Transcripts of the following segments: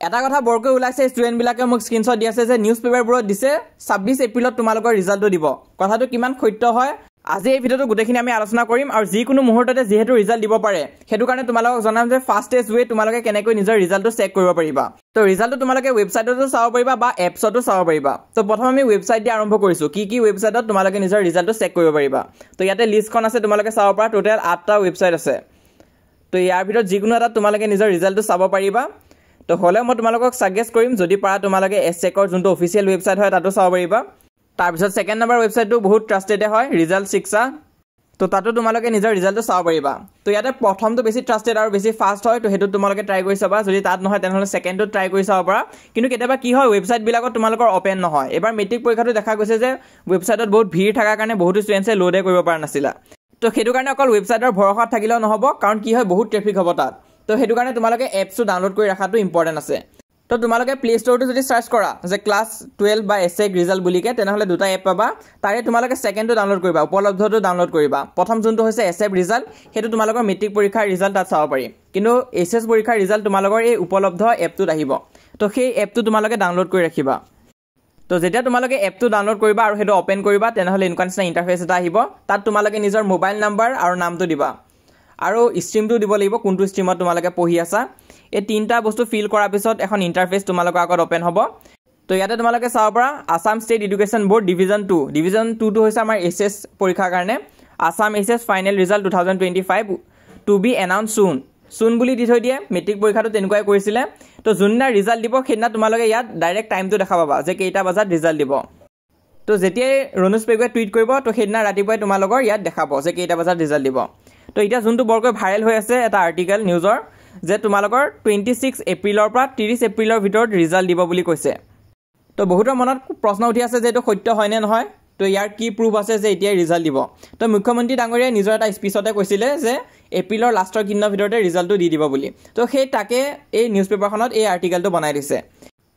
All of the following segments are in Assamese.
এটা কথা বৰকৈ ওলাইছে ষ্টুডেণ্ট বিলাকে মোক স্ক্ৰীনশ্বট দি আছে যে নিউজ পেপাৰবোৰত দিছে 26 এপ্ৰিলত তোমালোকৰ ৰিজাল্টটো দিব কথাটো কিমান সত্য হয় আজি এই ভিডিঅ'টো গোটেইখিনি আমি আলোচনা কৰিম আৰু যিকোনো মুহূৰ্ততে যেহেতু ৰিজাল্ট দিব পাৰে সেইটো কাৰণে তোমালোকক জনাম যে ফাষ্টেষ্ট ৱে তোমালোকে কেনেকৈ নিজৰ ৰিজাল্টটো চেক কৰিব পাৰিবা তো ৰিজাল্টটো তোমালোকে ৱেবছাইটতো চাব পাৰিবা বা এপছতো চাব পাৰিবা তো প্ৰথম আমি ৱেবছাইট দি আৰম্ভ কৰিছো কি ৱেবছাইটত তোমালোকে নিজৰ ৰিজাল্টটো চেক কৰিব পাৰিবা তো ইয়াতে লিষ্টখন আছে তোমালোকে চাব পাৰা টোটেল 8টা ৱেবছাইট আছে তো ইয়াৰ ভিতৰত যিকোনো এটা তোমালোকে নিজৰ ৰিজাল্টটো চাব পাৰিবা তো হলে মই তোমালোকক সাজেষ্ট কৰিম যদি পাৰা তোমালোকে এসচেকৰ যোনটো অফিচিয়েল ৱেবছাইট হয় তাতো চাব পাৰিবা তাৰ পিছত সেকেন্ড নম্বৰ ৱেবছাইটটো বহুত ট্ৰাষ্টেড হয় ৰিজাল্ট শিক্ষা তো তাতো তোমালোকে নিজৰ ৰিজাল্টটো চাব পাৰিবা তো ইয়াতে প্ৰথমটো বেছি ট্ৰাষ্টেড আৰু বেছি ফাষ্ট হয় তো হেতু তোমালোকে ট্ৰাই কৰি চাবা যদি তাত নহয় তেনেহলে সেকেন্ডটো ট্ৰাই কৰি চাব পাৰা কিন্তু কেতিয়াবা কি হয় ৱেবছাইট বিলাকত তোমালোকৰ ওপেন নহয় এবাৰ মেট্ৰিক পৰীক্ষাটো দেখা গৈছে যে ৱেবছাইটত বহুত ভিৰ থাকাৰ কাৰণে বহুত ষ্টুডেন্টছে লোডে কৰিব পৰা নাছিলা তো হেতু কাৰণে অকল ৱেবছাইটৰ ভৰসাত থাকিলেও নহব কাৰণ কি হয় বহুত ট্ৰাফিক হ'ব তাত তো হেতু কাৰণে তোমালোকে এপছটো ডাউনলোড কৰি ৰাখাটো ইম্পৰ্টেন্ট আছে তো তোমালোকে প্লে ষ্টৰটো যদি সাৰ্চ কৰা যে ক্লাছ 12 বা এসএক ৰিজাল্ট বুলিকে তেনেহলে দুটা এপ পাবা তাৰে তোমালোকে সেকেন্ডটো ডাউনলোড কৰিবা উপলব্ধটো ডাউনলোড কৰিবা প্ৰথম যোনটো হৈছে এসএপ ৰিজাল্ট হেতু তোমালোকৰ মেট্ৰিক পৰীক্ষাৰ ৰিজাল্ট তাত চাব পাৰি কিন্তু এসএস পৰীক্ষাৰ ৰিজাল্ট তোমালোকৰ এই উপলব্ধ এপটোত আহিব তো সেই এপটো তোমালোকে ডাউনলোড কৰি ৰাখিবা তো যেতিয়া তোমালোকে এপটো ডাউনলোড কৰিবা আৰু হেতু ওপেন কৰিবা তেনেহলে ইনকনসিস্টেন্ট ইন্টাৰফেস এটা আহিব তাত তোমালোকে নিজৰ মোবাইল নাম্বাৰ আৰু নামটো দিবা আৰু ষ্ট্ৰীমটো দিব লাগিব কোনটো ষ্ট্ৰীমত তোমালোকে পঢ়ি আছা এই তিনটা বস্তু ফিল কৰাৰ পিছত এখন ইন্টাৰফেস তোমালোকৰ আগত ওপেন হ'ব তো ইয়াতে তোমালোকে চাব পাৰা Assam state education board division 2 টো হৈছে আমাৰ এসএস পৰীক্ষাৰ কাৰণে Assam SS final result 2025 to be announce soon বুলি দি থৈ দিয়ে মেট্ৰিক পৰীক্ষাটো তেনেকুৱাই কৰিছিলে তো যোনদিনা ৰিজাল্ট দিব সেইদিনা তোমালোকে ইয়াত ডাইৰেক্ট টাইমটো দেখা পাবা যে কেইটা বজাত ৰিজাল্ট দিব তো যেতিয়াই ৰনুজ পেগুৱে টুইট কৰিব তো সেইদিনা ৰাতিপুৱাই তোমালোকৰ ইয়াত দেখাব যে কেইটা বজাত ৰিজাল্ট দিব তো এতিয়া যোনটো বৰকৈ ভাইৰেল হৈ আছে এটা আৰ্টিকেল নিউজৰ যে তোমালোকৰ 26 এপ্ৰিলৰ পৰা 30 এপ্ৰিলৰ ভিতৰত ৰিজাল্ট দিব বুলি কৈছে তো বহুতৰ মনত প্ৰশ্ন উঠি আছে যে এটো সত্য হয় নে নহয় তো ইয়াৰ কি প্ৰুফ আছে যে এতিয়া ৰিজাল্ট দিব তো মুখ্যমন্ত্ৰী ডাঙৰীয়াই নিজৰ এটা স্পিচতে কৈছিলে যে এপ্ৰিলৰ লাষ্টৰ কিনৰ ভিতৰতে ৰিজাল্টটো দি দিব বুলি তো সেই তাকে এই নিউজ পেপাৰখনত এই আৰ্টিকেলটো বনাই দিছে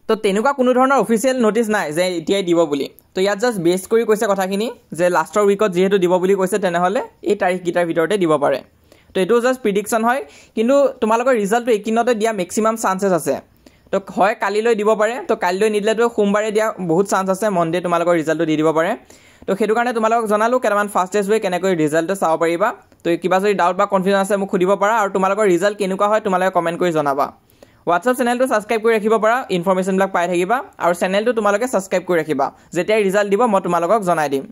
তো তেনেকুৱা কোনো ধৰণৰ অফিচিয়েল নোটিছ নাই যে এতিয়াই দিব বুলি তো ইয়াত জাস্ট বেছ কৰি কৈছে কথাখিনি যে লাষ্টৰ উইকত যেহেতু দিব বুলি কৈছে তেনেহলে এই তাৰিখ কিটাৰ ভিতৰতে দিব পাৰে তো এটো জাস্ট প্ৰেডিকচন হয় কিন্তু তোমালোকৰ ৰিজাল্টটো একিনতে দিয়া ম্যাক্সিমাম চান্সেস আছে তো হয় কালিলৈ দিব পাৰে তো কালিলৈ নিদিলেতো সোমবাৰে দিয়া বহুত চান্স আছে মনডে তোমালোকৰ ৰিজাল্টটো দি দিব পাৰে তো হেতু কাৰণে তোমালোকক জনালো কেটামান ফাষ্টেষ্ট ৱে কেনেকৈ ৰিজাল্টটো চাব পাৰিবা তো কিবা যদি ডাউট বা কনফিউজন আছে মোক খুদিব পাৰা আৰু তোমালোকৰ ৰিজাল্ট কেনেকুৱা হয় তোমালোকে কমেন্ট কৰি জনাবা WhatsApp চেনেলটো সাবস্ক্ৰাইব কৰি ৰাখিব পাৰা ইনফৰমেশন বিলাক পাই থাকিবা আৰু চেনেলটো তোমালোকে সাবস্ক্ৰাইব কৰি ৰাখিবা যেতিয়া ৰিজাল্ট দিব মই তোমালোকক জনাই দিম